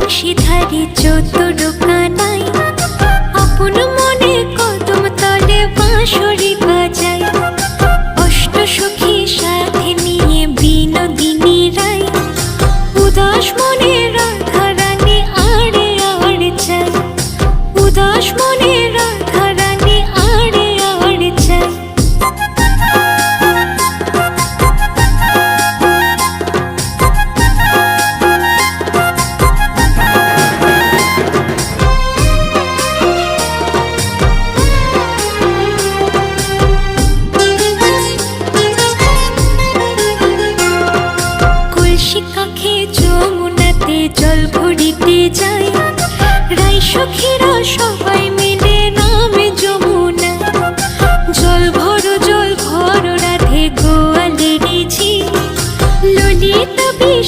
বাঁশিধারী চতুর কানাই আপন মনে কদম তলে বাঁশরি বাজায়। অষ্ট সখী সাথে নিয়ে বিনোদিনী রায় উদাস মনে রাধা রানী আড়ে আড়ে চায়। উদাস মনে রাধা রানী আড়ে আড়ে চায়। কাখে যমুনাতে জল ভরিতে যায়। রাই সখী